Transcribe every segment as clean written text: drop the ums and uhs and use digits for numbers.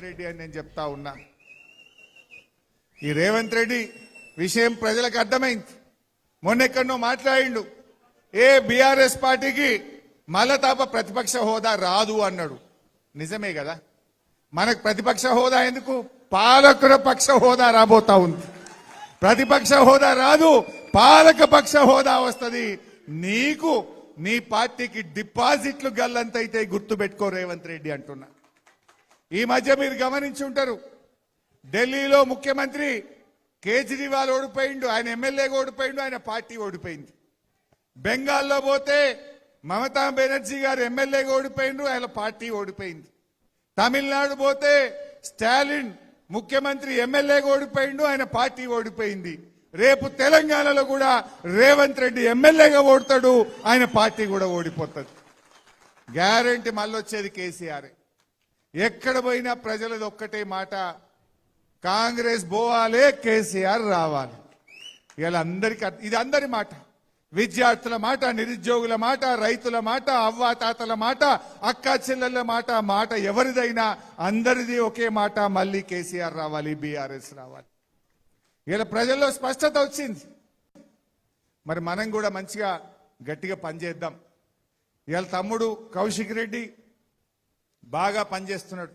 రెడ్డి అని నేను చెప్తా ఉన్నా. ఈ రేవంత్ రెడ్డి విషయం ప్రజలకు అర్థమైంది. మొన్నెక్కడో మాట్లాడిండు, బీఆర్ఎస్ పార్టీకి మళ్ళా తప్ప ప్రతిపక్ష హోదా రాదు అన్నాడు. నిజమే కదా, మనకు ప్రతిపక్ష హోదా ఎందుకు, పాలకుల పక్ష హోదా రాబోతా ఉంది. ప్రతిపక్ష హోదా రాదు, పాలక పక్ష హోదా వస్తుంది. నీకు నీ పార్టీకి డిపాజిట్లు గల్లంతైతే గుర్తుపెట్టుకో రేవంత్ రెడ్డి అంటున్నా. ఈ మధ్య మీరు గమనించి ఉంటారు, ఢిల్లీలో ముఖ్యమంత్రి కేజ్రీవాల్ ఓడిపోయిండు, ఆయన ఎమ్మెల్యేగా ఓడిపోయిండు, ఆయన పార్టీ ఓడిపోయింది. బెంగాల్లో పోతే మమతా బెనర్జీ గారు ఎమ్మెల్యేగా ఓడిపోయిండు, ఆయన పార్టీ ఓడిపోయింది. తమిళనాడు పోతే స్టాలిన్ ముఖ్యమంత్రి ఎమ్మెల్యేగా ఓడిపోయిండు, ఆయన పార్టీ ఓడిపోయింది. రేపు తెలంగాణలో కూడా రేవంత్ రెడ్డి ఎమ్మెల్యేగా ఓడతాడు, ఆయన పార్టీ కూడా ఓడిపోతుంది. గ్యారంటీ మళ్ళొచ్చేది కేసీఆర్. ఎక్కడ పోయినా ప్రజలది ఒక్కటే మాట, కాంగ్రెస్ పోవాలి, కేసీఆర్ రావాలి. ఇలా అందరికీ ఇది అందరి మాట, విద్యార్థుల మాట, నిరుద్యోగుల మాట, రైతుల మాట, అవ్వాతాతల మాట, అక్కా చెల్లెళ్ళ మాట, మాట ఎవరిదైనా అందరిది ఒకే మాట, మళ్ళీ కేసీఆర్ రావాలి, బీఆర్ఎస్ రావాలి. ఇలా ప్రజల్లో స్పష్టత వచ్చింది. మరి మనం కూడా మంచిగా గట్టిగా పనిచేద్దాం. ఇవాళ తమ్ముడు కౌశిక్ రెడ్డి బాగా పనిచేస్తున్నాడు,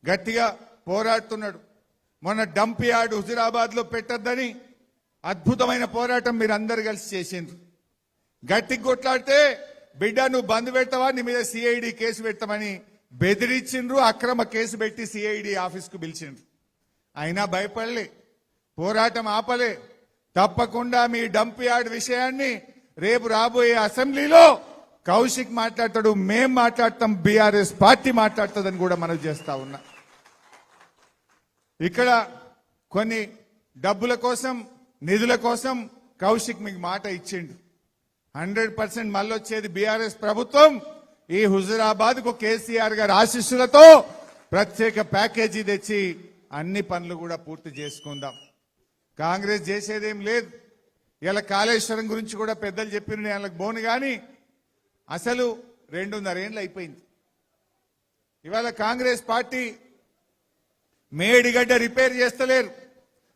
గట్టిగా పోరాడుతున్నాడు. మొన్న డంప్ యార్డ్ హుజురాబాద్ లో పెట్టద్దని అద్భుతమైన పోరాటం మీరు అందరు కలిసి చేసిండ్రు. గట్టికి కొట్లాడితే బిడ్డ నువ్వు బంద్ పెడతావా, నీ మీద సిఐడి కేసు పెడతామని బెదిరించిండ్రు, అక్రమ కేసు పెట్టి సిఐడి ఆఫీస్కు పిలిచిండ్రు. అయినా భయపడలే, పోరాటం ఆపలే. తప్పకుండా మీ డంప్ యార్డ్ విషయాన్ని రేపు రాబోయే అసెంబ్లీలో కౌశిక్ మాట్లాడతాడు, మేం మాట్లాడతాం, బీఆర్ఎస్ పార్టీ మాట్లాడుతుందని కూడా మనం చేస్తా ఉన్నా. ఇక్కడ కొన్ని డబ్బుల కోసం, నిధుల కోసం కౌశిక్ మీకు మాట ఇచ్చిండు. 100% మళ్ళొచ్చేది బీఆర్ఎస్ ప్రభుత్వం. ఈ హుజురాబాద్ కు కేసీఆర్ గారి ఆశీస్సులతో ప్రత్యేక ప్యాకేజీ తెచ్చి అన్ని పనులు కూడా పూర్తి చేసుకుందాం. కాంగ్రెస్ చేసేదేం లేదు. ఇలా కాళేశ్వరం గురించి కూడా పెద్దలు చెప్పిన వాళ్ళకి బోను గాని అసలు 2.5 ఏళ్ళు అయిపోయింది. ఇవాళ కాంగ్రెస్ పార్టీ మేడిగడ్డ రిపేర్ చేస్తలేరు.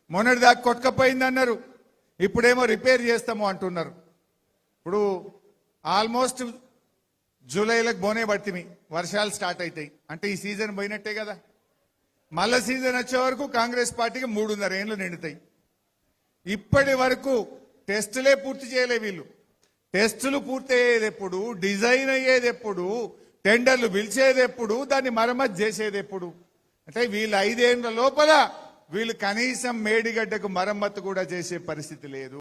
మొన్నటిదాకా కొట్టుకపోయింది అన్నారు, ఇప్పుడేమో రిపేర్ చేస్తాము అంటున్నారు. ఇప్పుడు ఆల్మోస్ట్ జూలైలకు బోనే పడుతుంది, వర్షాలు స్టార్ట్ అవుతాయి అంటే ఈ సీజన్ పోయినట్టే కదా. మళ్ళా సీజన్ వచ్చే వరకు కాంగ్రెస్ పార్టీకి 3.5 ఏళ్ళు నిండుతాయి. ఇప్పటి వరకు టెస్టులే పూర్తి చేయలే వీళ్ళు. టెస్టులు పూర్తి అయ్యేది ఎప్పుడు, డిజైన్ అయ్యేది ఎప్పుడు, టెండర్లు పిలిచేది ఎప్పుడు, దాన్ని మరమ్మతు చేసేది ఎప్పుడు? అంటే వీళ్ళు 5 ఏళ్ల లోపల వీళ్ళు కనీసం మేడిగడ్డకు మరమ్మతు కూడా చేసే పరిస్థితి లేదు.